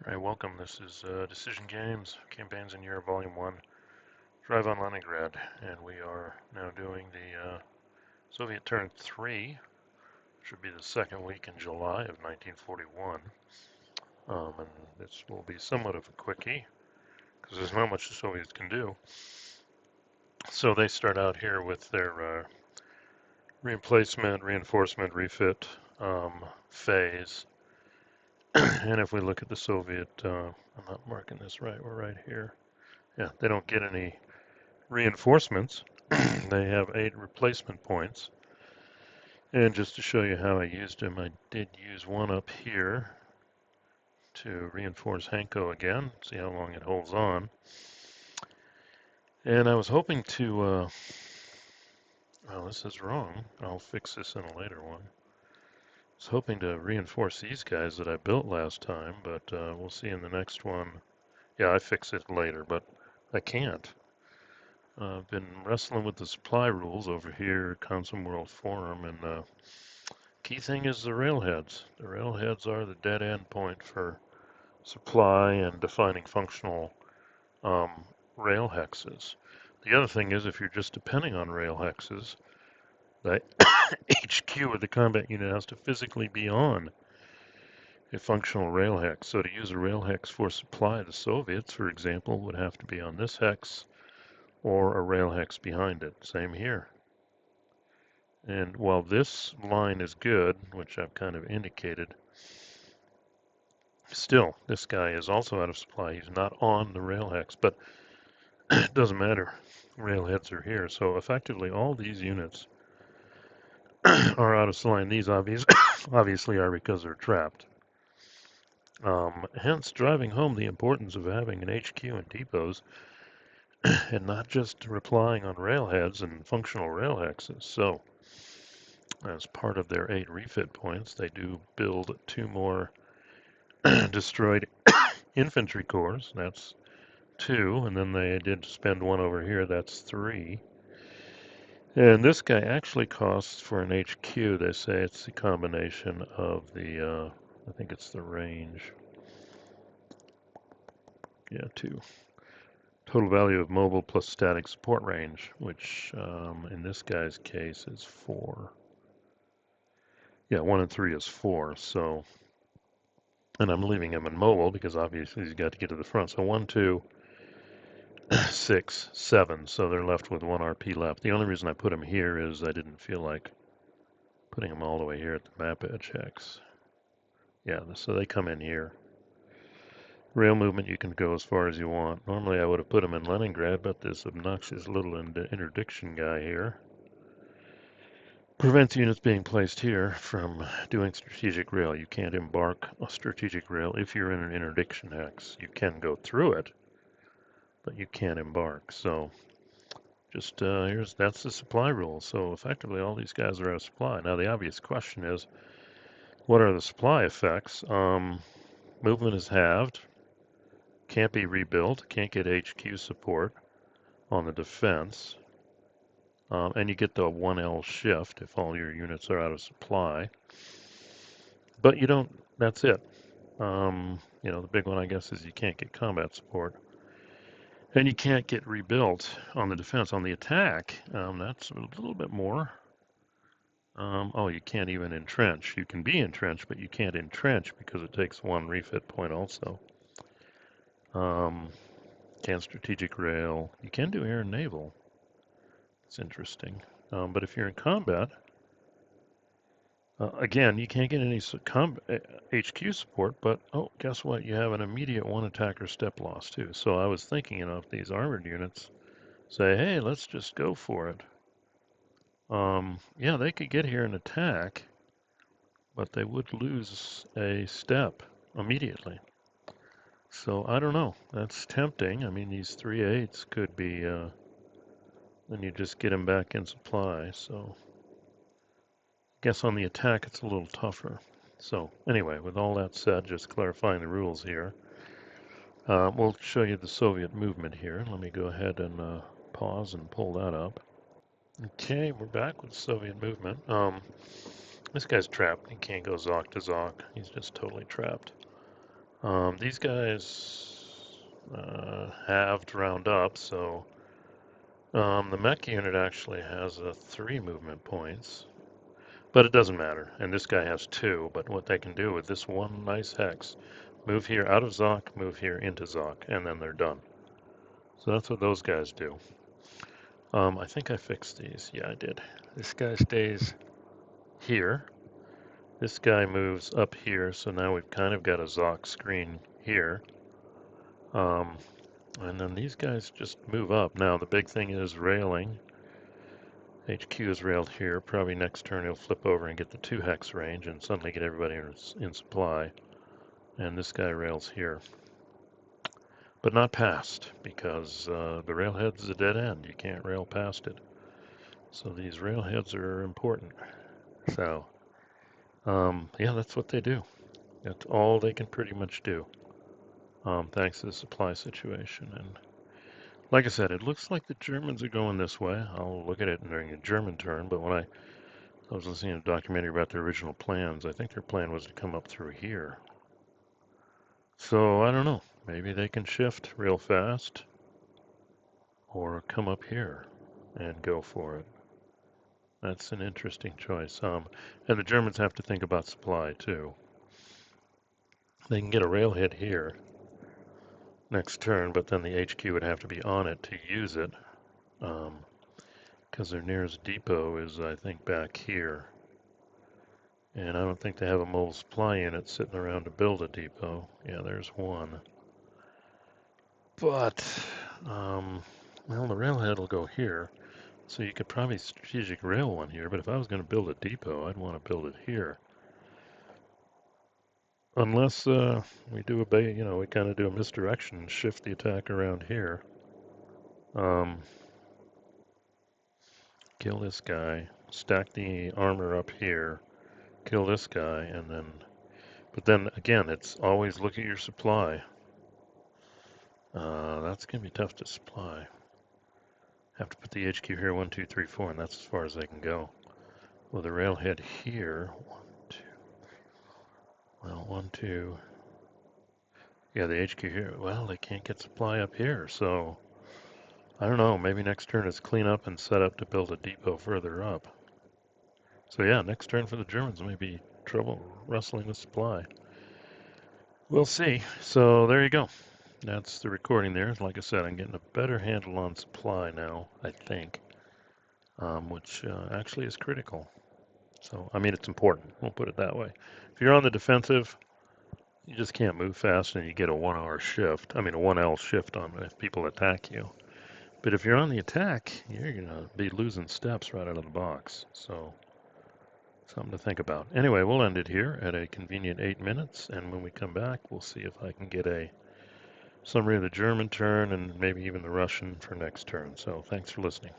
Alright, welcome. This is Decision Games, Campaigns in Year, Volume 1, Drive on Leningrad, and we are now doing the Soviet Turn 3, should be the second week in July of 1941, and this will be somewhat of a quickie, because there's not much the Soviets can do. So they start out here with their reemplacement, reinforcement, refit phase, and if we look at the Soviet, I'm not marking this right, we're right here. Yeah, they don't get any reinforcements. They have 8 replacement points. And just to show you how I used them, I did use one up here to reinforce Hanko again, see how long it holds on. And I was hoping to, well, this is wrong. I'll fix this in a later one. I was hoping to reinforce these guys that I built last time, but we'll see in the next one. Yeah, I fix it later, but I can't. I've been wrestling with the supply rules over here at Consum World Forum, and key thing is the railheads. The railheads are the dead end point for supply and defining functional rail hexes. The other thing is if you're just depending on rail hexes, the HQ of the combat unit has to physically be on a functional rail hex. So to use a rail hex for supply, the Soviets, for example, would have to be on this hex or a rail hex behind it. Same here. And while this line is good, which I've kind of indicated, still, this guy is also out of supply. He's not on the rail hex, but it doesn't matter. Railheads are here. So effectively, all these units are out of supply. These obviously are because they're trapped. Hence, driving home the importance of having an HQ and depots and not just relying on railheads and functional rail hexes. So, as part of their 8 refit points, they do build 2 more destroyed infantry corps. That's 2, and then they did spend 1 over here. That's 3. And this guy actually costs for an HQ. They say it's the combination of the, I think it's the range. Yeah, 2. Total value of mobile plus static support range, which in this guy's case is 4. Yeah, 1 and 3 is 4. So, and I'm leaving him in mobile because obviously he's got to get to the front. So 1, 2, 6, 7. So they're left with 1 RP left. The only reason I put him here is I didn't feel like putting him all the way here at the map edge hex. Yeah, so they come in here. Rail movement, you can go as far as you want. Normally I would have put them in Leningrad, but this obnoxious little interdiction guy here prevents units being placed here from doing strategic rail. You can't embark a strategic rail if you're in an interdiction hex. You can go through it, but you can't embark. So just that's the supply rule. So effectively all these guys are out of supply. Now the obvious question is, what are the supply effects? Movement is halved. Can't be rebuilt, can't get HQ support on the defense, and you get the 1L shift if all your units are out of supply. But you don't, that's it. The big one, I guess, is you can't get combat support. And you can't get rebuilt on the defense. On the attack, that's a little bit more. Oh, you can't even entrench. You can be entrenched, but you can't entrench because it takes 1 refit point also. Can strategic rail. You can do air and naval. It's interesting. But if you're in combat, again, you can't get any HQ support, but oh, guess what? You have an immediate 1 attacker step loss too. So I was thinking, if these armored units say, hey, let's just go for it. Yeah, they could get here and attack, but they would lose a step immediately. So I don't know. That's tempting. I mean, these 3/8s could be, then you just get them back in supply. So I guess on the attack, it's a little tougher. So anyway, with all that said, just clarifying the rules here. We'll show you the Soviet movement here. Let me go ahead and pause and pull that up. Okay, we're back with Soviet movement. This guy's trapped. He can't go Zok to Zok. He's just totally trapped. These guys halved round up, so the mech unit actually has 3 movement points, but it doesn't matter. And this guy has 2, but what they can do with this one nice hex, move here out of Zoc, move here into Zoc, and then they're done. So that's what those guys do. I think I fixed these. Yeah, I did. This guy stays here. This guy moves up here, so now we've kind of got a Zoc screen here. And then these guys just move up. Now, the big thing is railing. HQ is railed here. Probably next turn he'll flip over and get the 2 hex range and suddenly get everybody in supply. And this guy rails here. But not past, because the railhead's a dead end. You can't rail past it. So these railheads are important. So, yeah, that's what they do. That's all they can pretty much do, thanks to the supply situation. And like I said, it looks like the Germans are going this way. I'll look at it during a German turn, but when I was listening to a documentary about their original plans, I think their plan was to come up through here. So I don't know. Maybe they can shift real fast or come up here and go for it. That's an interesting choice. And the Germans have to think about supply too. They can get a railhead here next turn, but then the HQ would have to be on it to use it, because their nearest depot is, I think, back here. And I don't think they have a mobile supply unit sitting around to build a depot. Yeah, there's one. But, well, the railhead will go here. So you could probably strategic rail one here, but if I was going to build a depot, I'd want to build it here. Unless we do we kind of do a misdirection and shift the attack around here. Kill this guy, stack the armor up here, kill this guy, and then, but then again, it's always look at your supply. That's going to be tough to supply. Have to put the HQ here, 1, 2, 3, 4, and that's as far as they can go. With a railhead here, 1, 2, well, 1, 2, yeah, the HQ here, well, they can't get supply up here, so I don't know, maybe next turn is clean up and set up to build a depot further up. So yeah, next turn for the Germans may be trouble wrestling with supply. We'll see. So there you go. That's the recording there. Like I said, I'm getting a better handle on supply now, I think, which actually is critical. So, I mean, it's important. We'll put it that way. If you're on the defensive, you just can't move fast and you get a 1-hour shift. I mean, a 1L shift on if people attack you. But if you're on the attack, you're going to be losing steps right out of the box. So, something to think about. Anyway, we'll end it here at a convenient 8 minutes. And when we come back, we'll see if I can get a summary of the German turn and maybe even the Russian for next turn. So thanks for listening.